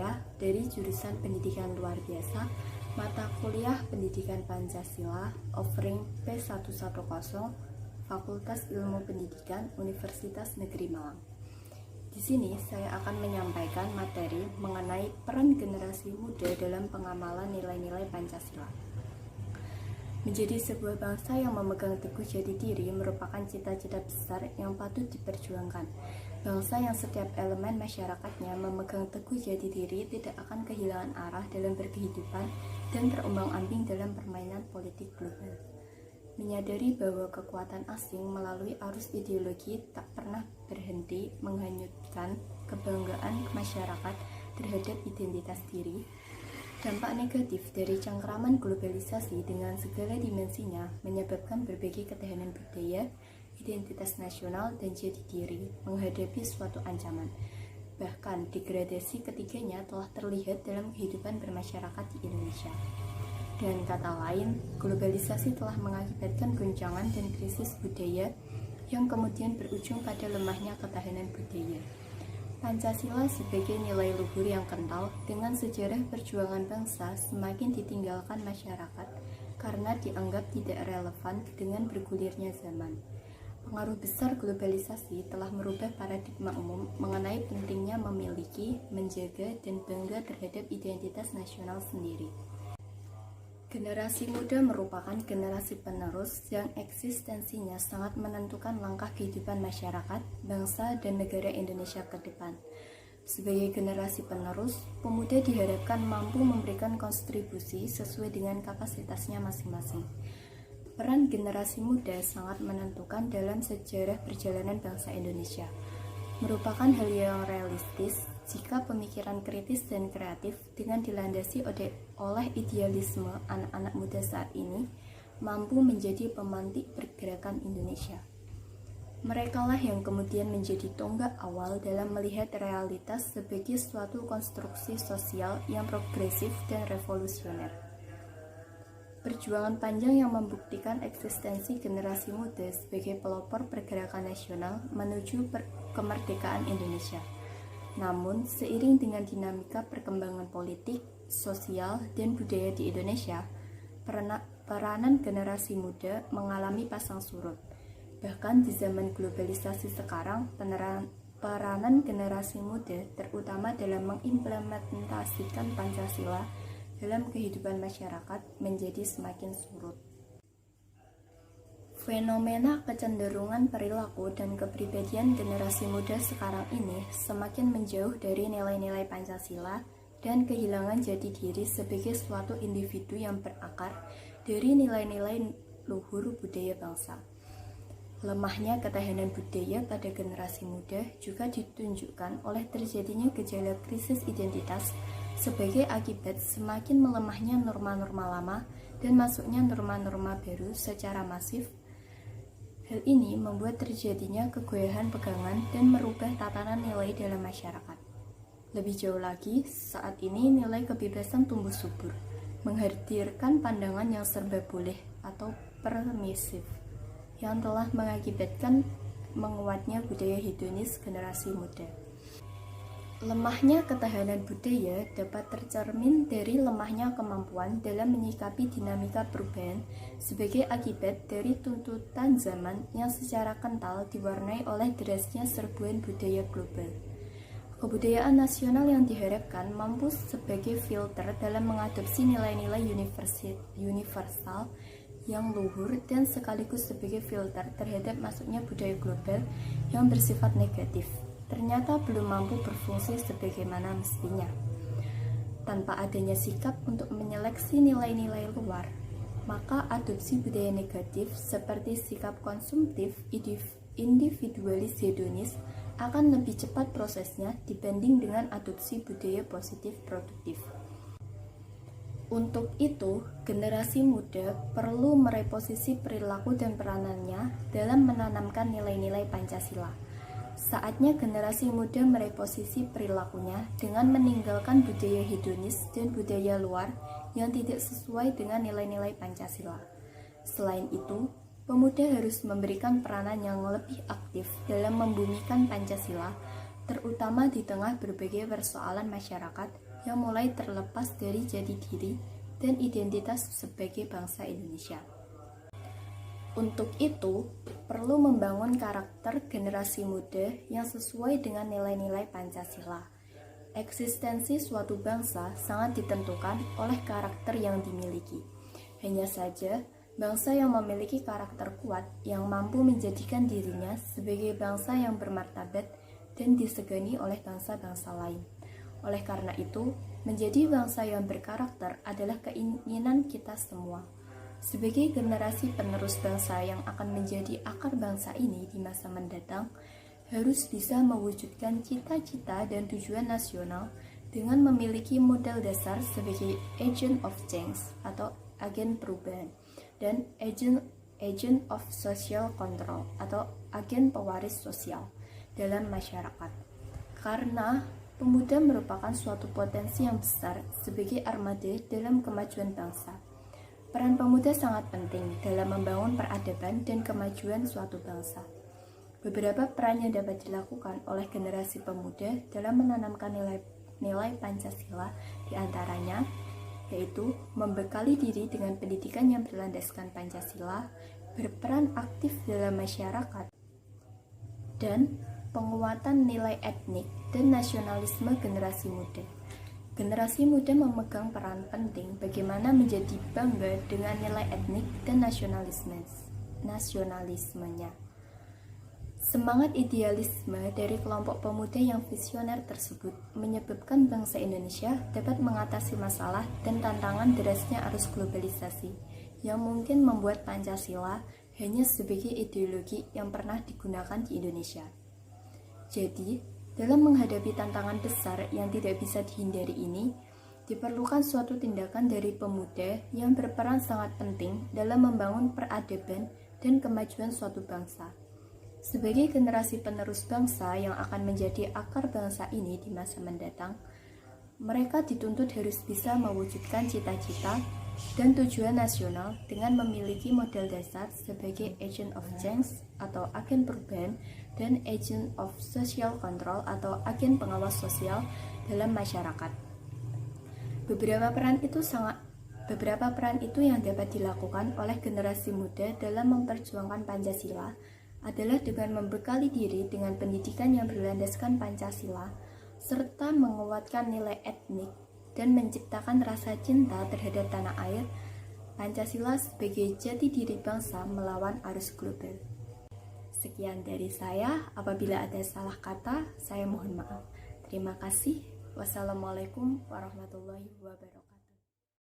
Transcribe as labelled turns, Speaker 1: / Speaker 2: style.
Speaker 1: saya dari jurusan Pendidikan Luar Biasa, mata kuliah Pendidikan Pancasila, offering P110, Fakultas Ilmu Pendidikan, Universitas Negeri Malang. Di sini saya akan menyampaikan materi mengenai peran generasi muda dalam pengamalan nilai-nilai Pancasila. Menjadi sebuah bangsa yang memegang teguh jati diri merupakan cita-cita besar yang patut diperjuangkan. Bangsa yang setiap elemen masyarakatnya memegang teguh jati diri tidak akan kehilangan arah dalam berkehidupan dan terombang-ambing dalam permainan politik global. Menyadari bahwa kekuatan asing melalui arus ideologi tak pernah berhenti menghanyutkan kebanggaan masyarakat terhadap identitas diri. Dampak negatif dari cengkraman globalisasi dengan segala dimensinya menyebabkan berbagai ketahanan budaya, identitas nasional, dan jati diri menghadapi suatu ancaman. Bahkan degradasi ketiganya telah terlihat dalam kehidupan bermasyarakat di Indonesia. Dengan kata lain, globalisasi telah mengakibatkan goncangan dan krisis budaya yang kemudian berujung pada lemahnya ketahanan budaya. Pancasila sebagai nilai luhur yang kental dengan sejarah perjuangan bangsa semakin ditinggalkan masyarakat karena dianggap tidak relevan dengan bergulirnya zaman. Pengaruh besar globalisasi telah merubah paradigma umum mengenai pentingnya memiliki, menjaga, dan bangga terhadap identitas nasional sendiri. Generasi muda merupakan generasi penerus yang eksistensinya sangat menentukan langkah kehidupan masyarakat, bangsa, dan negara Indonesia ke depan. Sebagai generasi penerus, pemuda diharapkan mampu memberikan kontribusi sesuai dengan kapasitasnya masing-masing. Peran generasi muda sangat menentukan dalam sejarah perjalanan bangsa Indonesia. Merupakan hal yang realistis jika pemikiran kritis dan kreatif dengan dilandasi oleh idealisme anak-anak muda saat ini mampu menjadi pemantik pergerakan Indonesia. Merekalah yang kemudian menjadi tonggak awal dalam melihat realitas sebagai suatu konstruksi sosial yang progresif dan revolusioner. Perjuangan panjang yang membuktikan eksistensi generasi muda sebagai pelopor pergerakan nasional menuju kemerdekaan Indonesia. Namun, seiring dengan dinamika perkembangan politik, sosial, dan budaya di Indonesia, peranan generasi muda mengalami pasang surut. Bahkan di zaman globalisasi sekarang, peranan generasi muda terutama dalam mengimplementasikan Pancasila dalam kehidupan masyarakat menjadi semakin surut. Fenomena kecenderungan perilaku dan kepribadian generasi muda sekarang ini semakin menjauh dari nilai-nilai Pancasila dan kehilangan jati diri sebagai suatu individu yang berakar dari nilai-nilai luhur budaya bangsa. Lemahnya ketahanan budaya pada generasi muda juga ditunjukkan oleh terjadinya gejala krisis identitas sebagai akibat semakin melemahnya norma-norma lama dan masuknya norma-norma baru secara masif. Hal ini membuat terjadinya kegoyahan pegangan dan merubah tatanan nilai dalam masyarakat. Lebih jauh lagi, saat ini nilai kebebasan tumbuh subur, menghadirkan pandangan yang serba boleh atau permisif, yang telah mengakibatkan menguatnya budaya hedonis generasi muda. Lemahnya ketahanan budaya dapat tercermin dari lemahnya kemampuan dalam menyikapi dinamika perubahan sebagai akibat dari tuntutan zaman yang secara kental diwarnai oleh derasnya serbuan budaya global. Kebudayaan nasional yang diharapkan mampu sebagai filter dalam mengadopsi nilai-nilai universal yang luhur dan sekaligus sebagai filter terhadap masuknya budaya global yang bersifat negatif, ternyata belum mampu berfungsi sebagaimana mestinya. Tanpa adanya sikap untuk menyeleksi nilai-nilai luar, maka adopsi budaya negatif seperti sikap konsumtif individualis hedonis akan lebih cepat prosesnya dibanding dengan adopsi budaya positif produktif. Untuk itu, generasi muda perlu mereposisi perilaku dan peranannya dalam menanamkan nilai-nilai Pancasila. Saatnya generasi muda mereposisi perilakunya dengan meninggalkan budaya hedonis dan budaya luar yang tidak sesuai dengan nilai-nilai Pancasila. Selain itu, pemuda harus memberikan peranan yang lebih aktif dalam membumikan Pancasila, terutama di tengah berbagai persoalan masyarakat yang mulai terlepas dari jati diri dan identitas sebagai bangsa Indonesia. Untuk itu, perlu membangun karakter generasi muda yang sesuai dengan nilai-nilai Pancasila. Eksistensi suatu bangsa sangat ditentukan oleh karakter yang dimiliki. Hanya saja, bangsa yang memiliki karakter kuat yang mampu menjadikan dirinya sebagai bangsa yang bermartabat dan disegani oleh bangsa-bangsa lain. Oleh karena itu, menjadi bangsa yang berkarakter adalah keinginan kita semua. Sebagai generasi penerus bangsa yang akan menjadi akar bangsa ini di masa mendatang, harus bisa mewujudkan cita-cita dan tujuan nasional dengan memiliki modal dasar sebagai agent of change atau agen perubahan dan agent of social control atau agen pewaris sosial dalam masyarakat. Karena pemuda merupakan suatu potensi yang besar sebagai armada dalam kemajuan bangsa. Peran pemuda sangat penting dalam membangun peradaban dan kemajuan suatu bangsa. Beberapa peran yang dapat dilakukan oleh generasi pemuda dalam menanamkan nilai Pancasila diantaranya yaitu membekali diri dengan pendidikan yang berlandaskan Pancasila, berperan aktif dalam masyarakat, dan penguatan nilai etnik dan nasionalisme generasi muda. Generasi muda memegang peran penting bagaimana menjadi bangga dengan nilai etnik dan nasionalismenya. Semangat idealisme dari kelompok pemuda yang visioner tersebut menyebabkan bangsa Indonesia dapat mengatasi masalah dan tantangan derasnya arus globalisasi yang mungkin membuat Pancasila hanya sebagai ideologi yang pernah digunakan di Indonesia. Jadi, dalam menghadapi tantangan besar yang tidak bisa dihindari ini, diperlukan suatu tindakan dari pemuda yang berperan sangat penting dalam membangun peradaban dan kemajuan suatu bangsa. Sebagai generasi penerus bangsa yang akan menjadi akar bangsa ini di masa mendatang, mereka dituntut harus bisa mewujudkan cita-cita dan tujuan nasional dengan memiliki modal dasar sebagai agent of change atau agen perubahan dan agent of social control atau agen pengawas sosial dalam masyarakat. Beberapa peran itu yang dapat dilakukan oleh generasi muda dalam memperjuangkan Pancasila adalah dengan membekali diri dengan pendidikan yang berlandaskan Pancasila serta menguatkan nilai etnik dan menciptakan rasa cinta terhadap tanah air, Pancasila sebagai jati diri bangsa melawan arus global. Sekian dari saya, apabila ada salah kata, saya mohon maaf. Terima kasih. Wassalamualaikum warahmatullahi wabarakatuh.